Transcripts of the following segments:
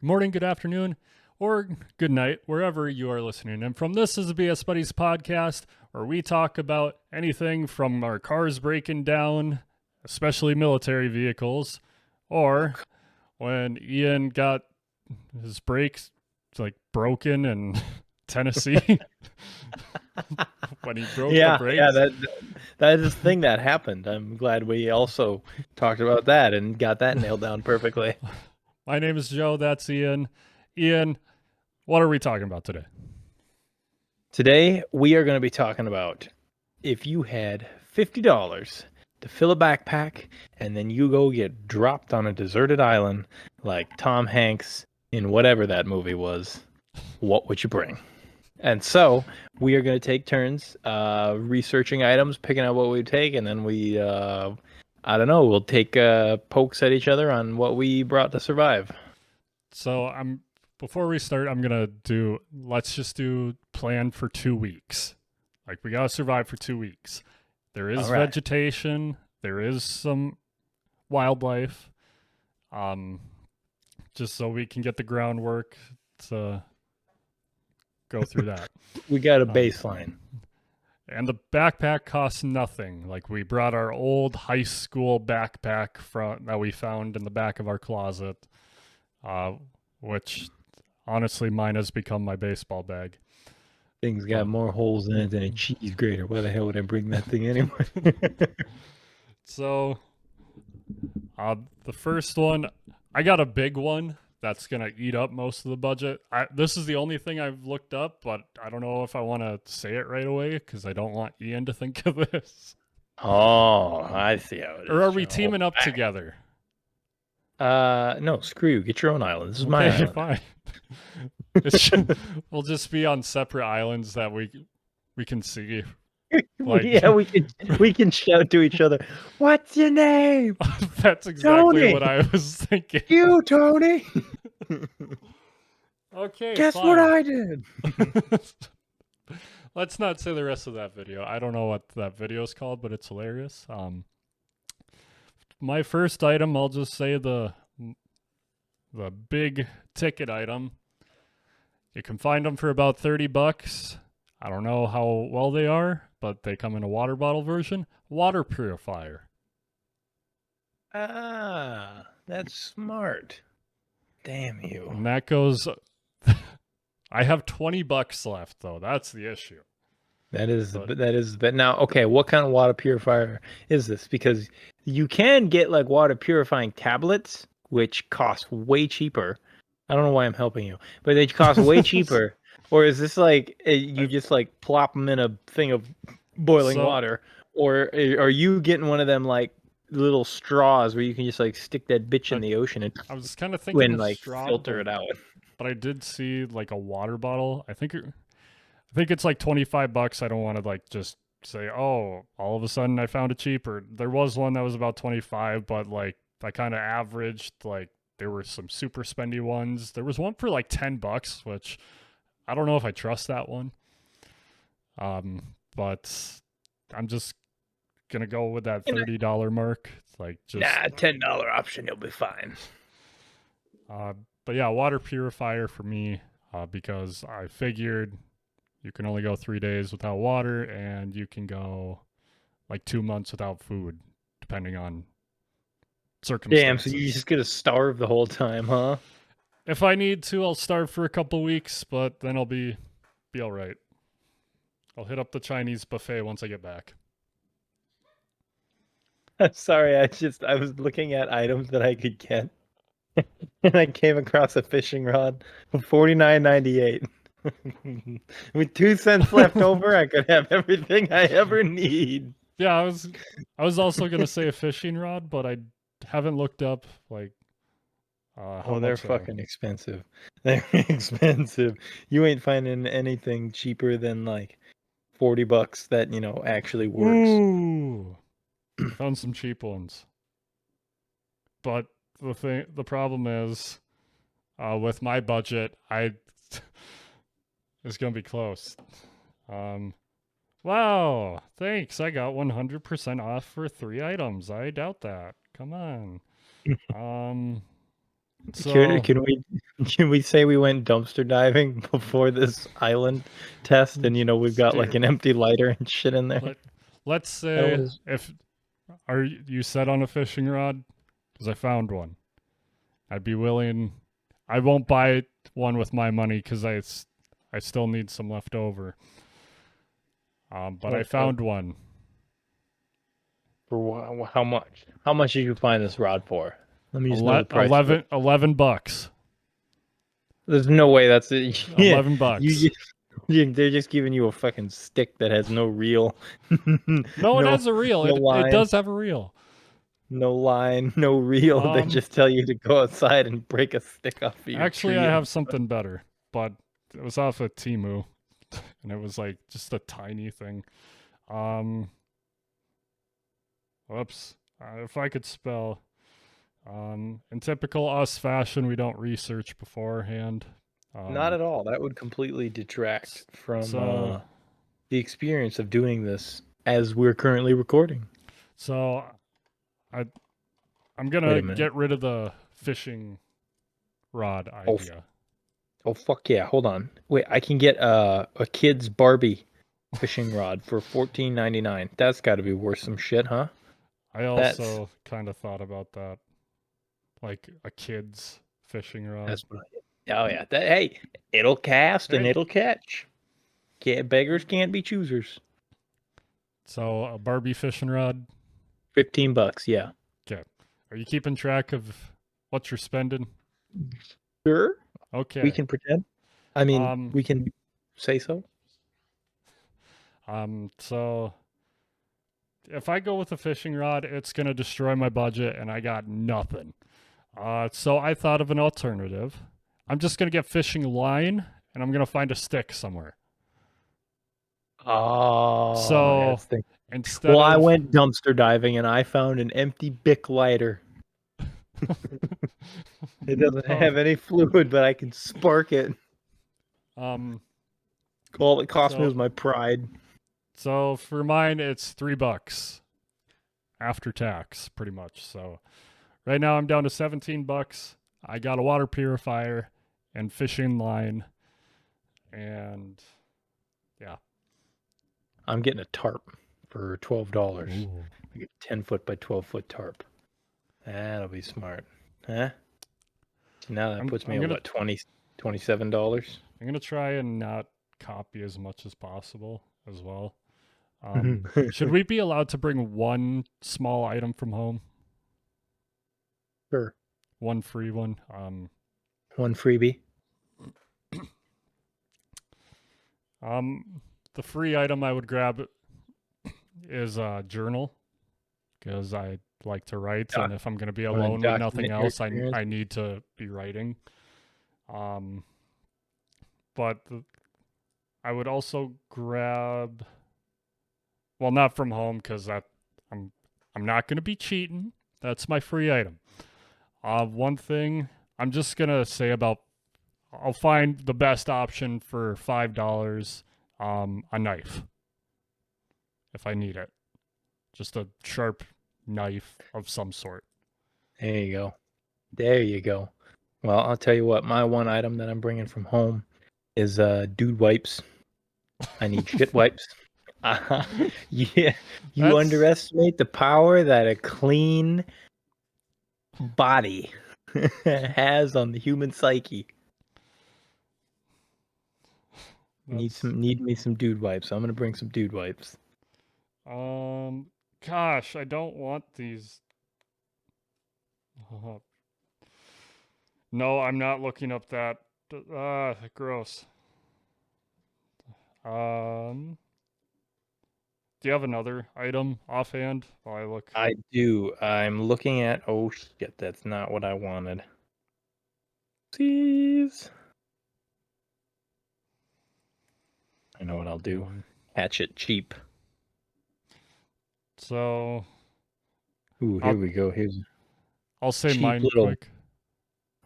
morning, good afternoon, or good night, wherever you are listening. And from this is the BS Buddies podcast, where we talk about anything from our cars breaking down, especially military vehicles, or when Ian got his brakes like broken in Tennessee when he broke the Yeah, brakes. that is the thing that happened. I'm glad we also talked about that and got that nailed down perfectly. My name is Joe. That's Ian. Ian, what are we talking about today? Today we are going to be talking about if you had $50 to fill a backpack and then you go get dropped on a deserted island like Tom Hanks in whatever that movie was, what would you bring? And so we are going to take turns researching items, picking out what we take, and then I don't know, we'll take pokes at each other on what we brought to survive. So I'm before we start, I'm gonna do let's just do plan for 2 weeks. Like we gotta survive for 2 weeks. There is All right. vegetation, there is some wildlife, just so we can get the groundwork to go through that. We got a Um, baseline. and the backpack costs nothing. Like we brought our old high school backpack from that we found in the back of our closet, uh, which honestly mine has become my baseball bag. Thing's got But more holes in it than a cheese grater. Why the hell would I bring that thing anyway? so the first one, I got a big one that's gonna eat up most of the budget. This is the only thing I've looked up, but I don't know if I want to say it right away because I don't want Ian to think of this. Oh, I see how it Or is, are we Joe. Hold teaming up back. together? No, screw you. Get your own island. This is my Okay, island. fine. It's we'll just be on separate islands that we can see. Like Yeah, we can shout to each other. What's your name? that's exactly Tony. what I was thinking. You, Tony. Okay, Guess what fine. I did? Let's not say the rest of that video. I don't know what that video is called, but it's hilarious. My first item, I'll just say the big ticket item. You can find them for about $30. I don't know how well they are, but they come in a water bottle version. Water purifier. Ah, that's smart. Damn you. And that goes I have $20 left though. That's the issue. But That is but now okay, what kind of water purifier is this? Because you can get like water purifying tablets, which cost way cheaper. I don't know why I'm helping you, but they cost way cheaper. Or is this like you I, just like plop them in a thing of boiling so water? Or are you getting one of them like little straws where you can just like stick that bitch in I, the ocean I was kind of thinking and the like straw, filter it out? but I did see like a water bottle. I think it's like $25. I don't want to like just say, oh, all of a sudden I found it cheaper. There was one that was about 25, but like I kind of averaged like there were some super spendy ones. There was one for like $10, which I don't know if I trust that one. But I'm just gonna go with that $30 mark. It's like just Nah, $10 option, you'll be fine. uh but yeah, water purifier for me, because I figured you can only go 3 days without water, and you can go like 2 months without food, depending on Damn, so you circumstances. just gonna starve the whole time, huh? If I need to, I'll starve for a couple weeks, but then I'll be all right. I'll hit up the Chinese buffet once I get back. Sorry, I was looking at items that I could get, and I came across a fishing rod for $49.98. With 2 cents left over, I could have everything I ever need. Yeah, I was also gonna say a fishing rod, but I haven't looked up like how Oh, they're much. fucking expensive. They're expensive. You ain't finding anything cheaper than like $40 that, actually works. Ooh, I found some cheap ones, but the problem is, with my budget, I it's gonna be close. Um, wow, thanks. I got 100% off for 3 items. I doubt that. Come on. Um, So Can we can we say we went dumpster diving before this island test, and we've got like dude, an empty lighter and shit in there? let let's I don't say want if are you set on a fishing rod? Because I found one. I'd be willing. I won't buy one with my money because I still need some left over. But I to. found one. For how much? How much did you find this rod for? Let me just know the price of it. 11 bucks. There's no way that's it. Yeah, 11 you bucks. just they're just giving you a fucking stick that has no reel, No, it no has a reel. no It line, does have a reel. no line, no reel. They Um, just tell you to go outside and break a stick off of your Actually, I tree. have something better, but it was off of Timu, and it was like just a tiny thing. Um, Whoops. If I could spell. In typical us fashion, we don't research beforehand. Not Um, at all. That would completely detract from so the experience of doing this as we're currently recording. so I I'm Wait gonna a minute. get rid of the fishing rod Oh, idea. oh fuck yeah! Hold on. Wait, I can get a kid's Barbie fishing rod for $14.99. That's got to be worth some shit, huh? I That's also kind of thought about that, like a kid's fishing rod. that's what oh yeah. Hey, it'll cast and Hey, it'll catch. Can't beggars can't be choosers. so a Barbie fishing rod. $15, yeah. Okay. Are you keeping track of what you're spending? Sure. We Okay. can pretend. I mean, Um. we can say so. So if I go with a fishing rod, it's gonna destroy my budget, and I got nothing. So I thought of an alternative. I'm just gonna get fishing line, and I'm gonna find a stick somewhere. Oh, So that's the. instead Well, I of went dumpster diving and I found an empty Bic lighter. It doesn't oh, have any fluid, but I can spark it. um, All it cost me so was my pride. so for mine, it's $3 after tax, pretty much. So right now I'm down to $17. I got a water purifier and fishing line, and yeah. I'm getting a tarp for $12. Ooh. I get a 10-foot by 12-foot tarp. That'll be smart. Huh? Now that puts me I'm at gonna what, $27? I'm gonna try and not copy as much as possible as well. Should we be allowed to bring one small item from home? Sure. One free one. One freebie. Um, the free item I would grab is a journal because I like to write, and Doc, if I'm gonna be want to alone with nothing document your else, experience? I need to be writing. Um, but I would also grab, well, not from home because that I'm I'm not gonna be cheating. That's my free item. One thing I'm just gonna say about I'll find the best option for $5. A knife if I need it, just a sharp knife of some sort. There you go. There you go. Well, I'll tell you what, my one item that I'm bringing from home is dude wipes. I need shit wipes. Yeah, you That's underestimate the power that a clean body has on the human psyche. that's Need me some dude wipes. I'm gonna bring some dude wipes. um. Gosh, I don't want these. No, I'm not looking up that. Gross. Um, do you have another item offhand while I look? I do. I'm looking at. Oh shit, that's not what I wanted. Please. I know what I'll do. Um, Hatch it cheap. so Ooh, here I'll we go. Here's a I'll say cheap mine little. quick.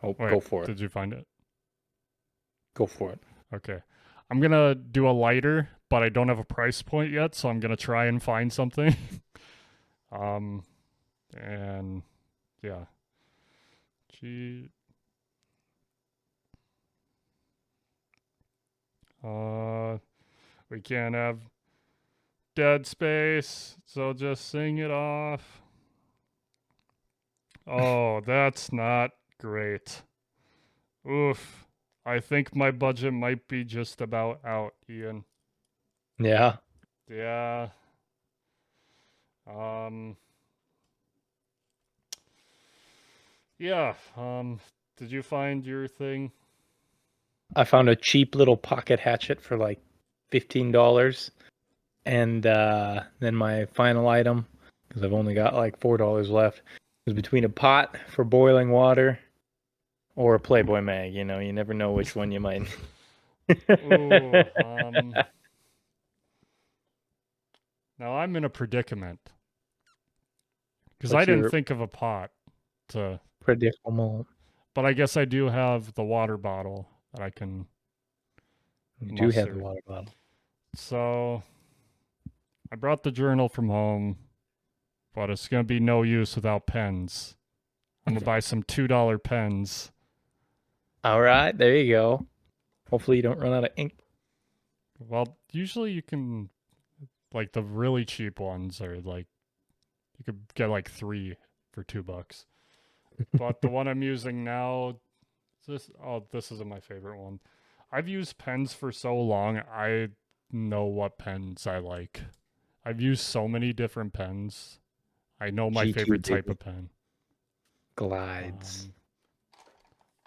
Oh, Wait, go for it. did you find it? Go for it. Okay. I'm gonna do a lighter, but I don't have a price point yet, so I'm gonna try and find something. um, and yeah. Gee. We can't have dead space, so just sing it off. Oh, that's not great. Oof. I think my budget might be just about out, Ian. Yeah. Yeah. Um yeah, did you find your thing? I found a cheap little pocket hatchet for like $15. And then my final item, because I've only got like $4 left, was between a pot for boiling water or a Playboy mag. You know, you never know which one you might. Ooh, now I'm in a predicament because I What's didn't your think of a pot to, predicament? but I guess I do have the water bottle that I can You do have the muster. water bottle. So I brought the journal from home, but it's gonna be no use without pens. I'm gonna buy some $2 pens. All right, there you go. Hopefully you don't run out of ink. Well, usually you can like the really cheap ones are like you could get like 3 for $2. But the one I'm using now, this isn't my favorite one. I've used pens for so long, I know what pens I like. I've used so many different pens. I know my GT favorite type baby of pen. glides.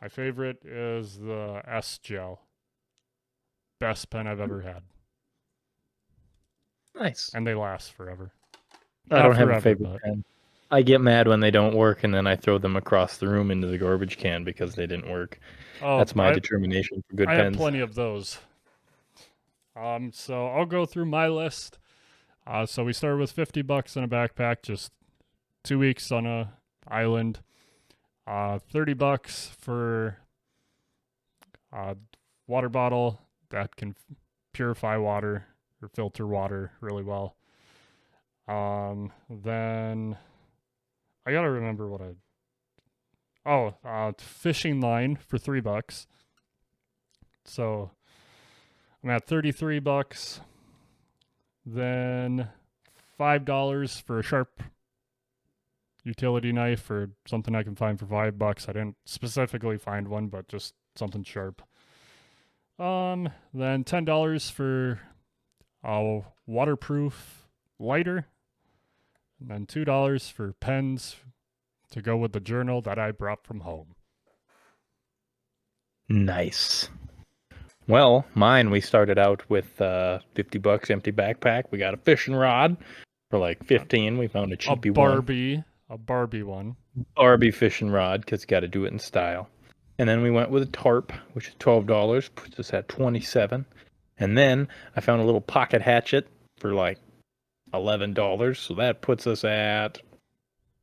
My favorite is the S Gel. Best pen I've ever had. Nice. And they last forever. I Not don't have a forever, favorite but pen. I get mad when they don't work, and then I throw them across the room into the garbage can because they didn't work. oh, That's my determination for good I have pens. plenty of those. So I'll go through my list. So we started with $50 in a backpack, just 2 weeks on a island. $30 for a water bottle that can purify water or filter water really well. Then I gotta remember what I. Fishing line for $3. So I'm at $33. Then $5 for a sharp utility knife or something I can find for $5. I didn't specifically find one, but just something sharp. Then $10 for a waterproof lighter, and then $2 for pens to go with the journal that I brought from home. Nice. Well, mine, we started out with $50 empty backpack. We got a fishing rod for like 15. We found a A cheapy one. Barbie one. Barbie fishing rod because you got to do it in style. And then we went with a tarp, which is $12, puts us at 27. And then I found a little pocket hatchet for like $11, so that puts us at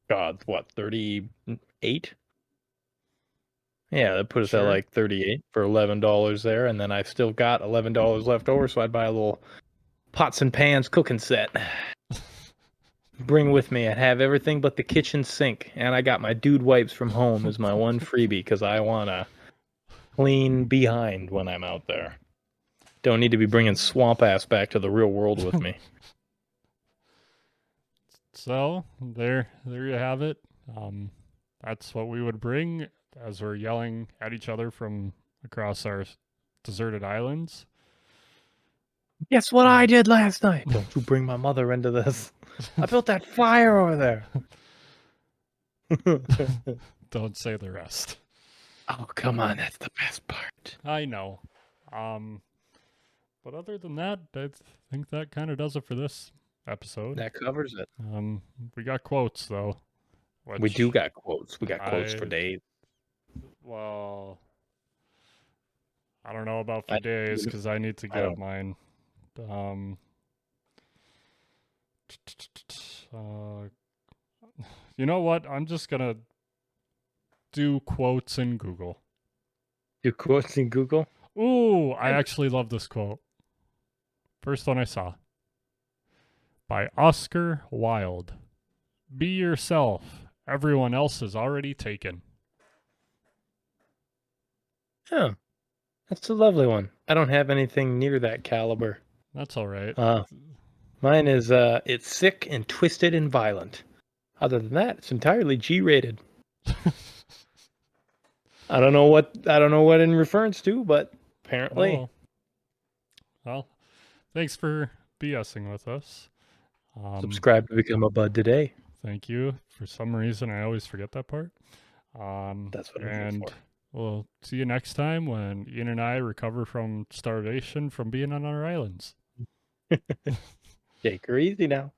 God, what, 38? Yeah, that put us at Sure. like 38 for $11 there, and then I've still got $11 left over, so I'd buy a little pots and pans cooking set. Bring with me. I'd have everything but the kitchen sink, and I got my dude wipes from home as my one freebie because I want to clean behind when I'm out there. Don't need to be bringing swamp ass back to the real world with me. So there you have it. That's what we would bring as we're yelling at each other from across our deserted islands. Guess what I did last night? Don't you bring my mother into this. I built that fire over there. Don't say the rest. Oh, come on. That's the best part. I know. But other than that, I think that kind of does it for this episode. That covers it. We got quotes though. We do Which got quotes. We got quotes for days. well, I don't know about for I, days because I need to I get don't. mine. Um, uh, you know what? I'm just gonna do quotes in Google. Do quotes in Google? Ooh, I actually love this quote. First one I saw by Oscar Wilde. Be yourself. Everyone else is already taken. Oh, That's a lovely one. I don't have anything near that caliber. That's all right. Mine is it's sick and twisted and violent. Other than that, it's entirely G-rated. I don't know what in reference to, but apparently. Oh, well, thanks for BSing with us. Subscribe to become a bud today. Thank you. For some reason, I always forget that part. That's what I'm here And for. we'll see you next time when Ian and I recover from starvation from being on our islands. Take her easy now.